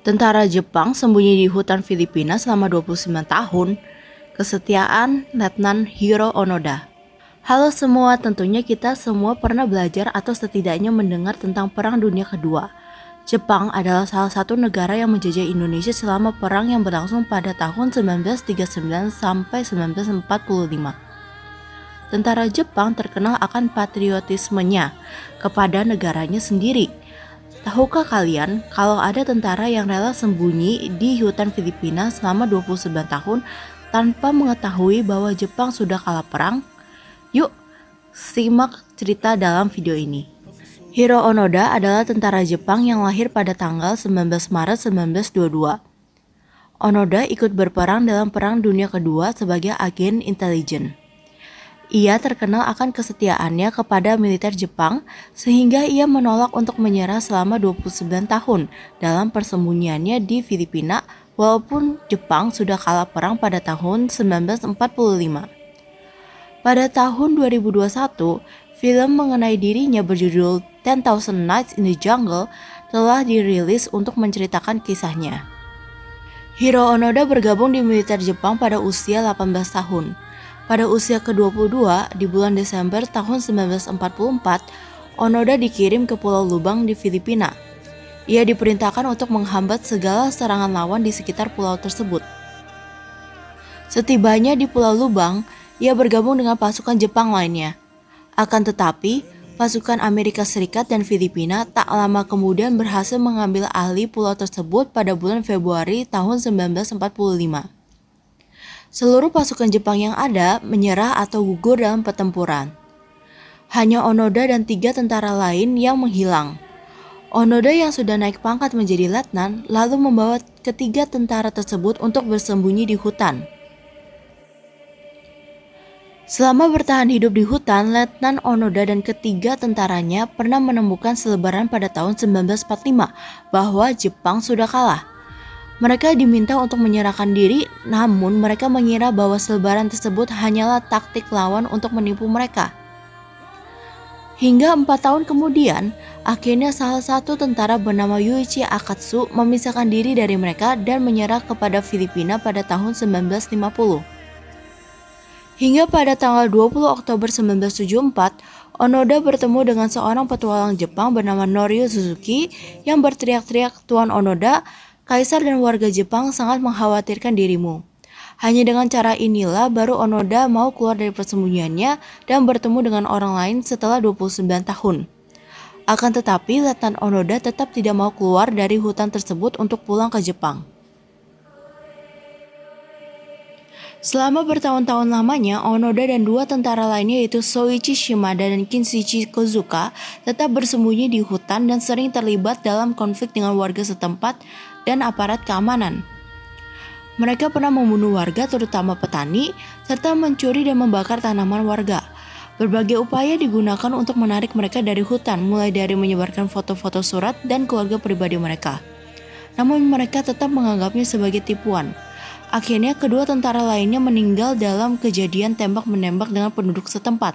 Tentara Jepang sembunyi di hutan Filipina selama 29 tahun. Kesetiaan Letnan Hiro Onoda. Halo semua, tentunya kita semua pernah belajar atau setidaknya mendengar tentang Perang Dunia Kedua. Jepang adalah salah satu negara yang menjajah Indonesia selama perang yang berlangsung pada tahun 1939 sampai 1945. Tentara Jepang terkenal akan patriotismenya kepada negaranya sendiri. Tahukah kalian kalau ada tentara yang rela sembunyi di hutan Filipina selama 29 tahun tanpa mengetahui bahwa Jepang sudah kalah perang? Yuk, simak cerita dalam video ini. Hiro Onoda adalah tentara Jepang yang lahir pada tanggal 19 Maret 1922. Onoda ikut berperang dalam Perang Dunia Kedua sebagai agen intelijen. Ia terkenal akan kesetiaannya kepada militer Jepang sehingga ia menolak untuk menyerah selama 29 tahun dalam persembunyiannya di Filipina walaupun Jepang sudah kalah perang pada tahun 1945. Pada tahun 2021, film mengenai dirinya berjudul 10,000 Nights in the Jungle telah dirilis untuk menceritakan kisahnya. Hiro Onoda bergabung di militer Jepang pada usia 18 tahun. Pada usia ke-22, di bulan Desember tahun 1944, Onoda dikirim ke Pulau Lubang di Filipina. Ia diperintahkan untuk menghambat segala serangan lawan di sekitar pulau tersebut. Setibanya di Pulau Lubang, ia bergabung dengan pasukan Jepang lainnya. Akan tetapi, pasukan Amerika Serikat dan Filipina tak lama kemudian berhasil mengambil alih pulau tersebut pada bulan Februari tahun 1945. Seluruh pasukan Jepang yang ada menyerah atau gugur dalam pertempuran. Hanya Onoda dan 3 tentara lain yang menghilang. Onoda yang sudah naik pangkat menjadi letnan lalu membawa ketiga tentara tersebut untuk bersembunyi di hutan. Selama bertahan hidup di hutan, Letnan Onoda dan ketiga tentaranya pernah menemukan selebaran pada tahun 1945 bahwa Jepang sudah kalah. Mereka diminta untuk menyerahkan diri, namun mereka mengira bahwa selebaran tersebut hanyalah taktik lawan untuk menipu mereka. Hingga 4 tahun kemudian, akhirnya salah satu tentara bernama Yuichi Akatsu memisahkan diri dari mereka dan menyerah kepada Filipina pada tahun 1950. Hingga pada tanggal 20 Oktober 1974, Onoda bertemu dengan seorang petualang Jepang bernama Norio Suzuki yang berteriak-teriak, "Tuan Onoda, Kaisar dan warga Jepang sangat mengkhawatirkan dirimu." Hanya dengan cara inilah baru Onoda mau keluar dari persembunyiannya dan bertemu dengan orang lain setelah 29 tahun. Akan tetapi, Letnan Onoda tetap tidak mau keluar dari hutan tersebut untuk pulang ke Jepang. Selama bertahun-tahun lamanya, Onoda dan 2 tentara lainnya yaitu Soichi Shimada dan Kinshichi Kozuka tetap bersembunyi di hutan dan sering terlibat dalam konflik dengan warga setempat dan aparat keamanan. Mereka pernah membunuh warga terutama petani, serta mencuri dan membakar tanaman warga. Berbagai upaya digunakan untuk menarik mereka dari hutan, mulai dari menyebarkan foto-foto surat dan keluarga pribadi mereka. Namun mereka tetap menganggapnya sebagai tipuan. Akhirnya kedua tentara lainnya meninggal dalam kejadian tembak-menembak dengan penduduk setempat.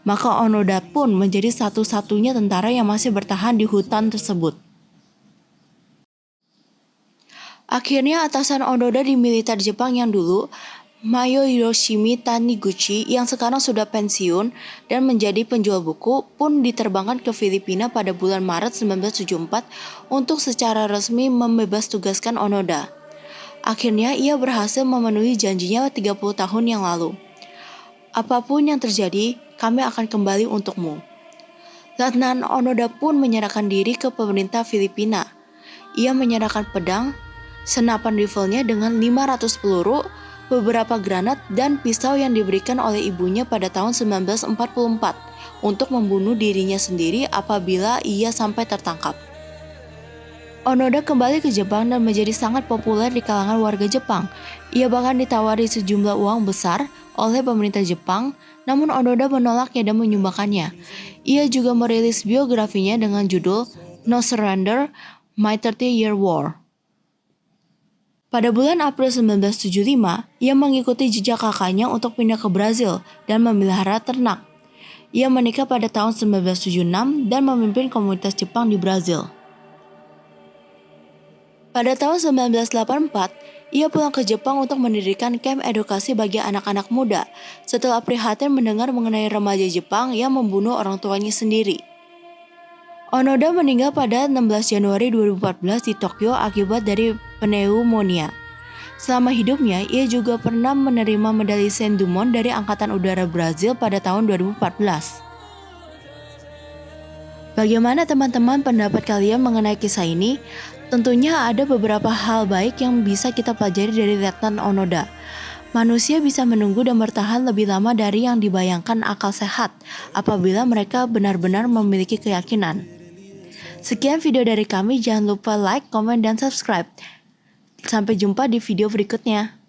Maka Onoda pun menjadi satu-satunya tentara yang masih bertahan di hutan tersebut. Akhirnya atasan Onoda di militer Jepang yang dulu, Mayo Hiroshimi Taniguchi, yang sekarang sudah pensiun dan menjadi penjual buku, pun diterbangkan ke Filipina pada bulan Maret 1974 untuk secara resmi membebas tugaskan Onoda. Akhirnya ia berhasil memenuhi janjinya 30 tahun yang lalu. "Apapun yang terjadi, kami akan kembali untukmu." Letnan Onoda pun menyerahkan diri ke pemerintah Filipina. Ia menyerahkan pedang, senapan riflenya dengan 500 peluru, beberapa granat, dan pisau yang diberikan oleh ibunya pada tahun 1944 untuk membunuh dirinya sendiri apabila ia sampai tertangkap. Onoda kembali ke Jepang dan menjadi sangat populer di kalangan warga Jepang. Ia bahkan ditawari sejumlah uang besar oleh pemerintah Jepang, namun Onoda menolaknya dan menyumbangkannya. Ia juga merilis biografinya dengan judul No Surrender, My 30-Year War. Pada bulan April 1975, ia mengikuti jejak kakaknya untuk pindah ke Brazil dan memelihara ternak. Ia menikah pada tahun 1976 dan memimpin komunitas Jepang di Brazil. Pada tahun 1984, ia pulang ke Jepang untuk mendirikan kamp edukasi bagi anak-anak muda setelah prihatin mendengar mengenai remaja Jepang yang membunuh orang tuanya sendiri. Onoda meninggal pada 16 Januari 2014 di Tokyo akibat dari pneumonia. Selama hidupnya, ia juga pernah menerima medali Saint Dumont dari Angkatan Udara Brazil pada tahun 2014. Bagaimana teman-teman pendapat kalian mengenai kisah ini? Tentunya ada beberapa hal baik yang bisa kita pelajari dari Letnan Onoda. Manusia bisa menunggu dan bertahan lebih lama dari yang dibayangkan akal sehat apabila mereka benar-benar memiliki keyakinan. Sekian video dari kami, jangan lupa like, comment, dan subscribe. Sampai jumpa di video berikutnya.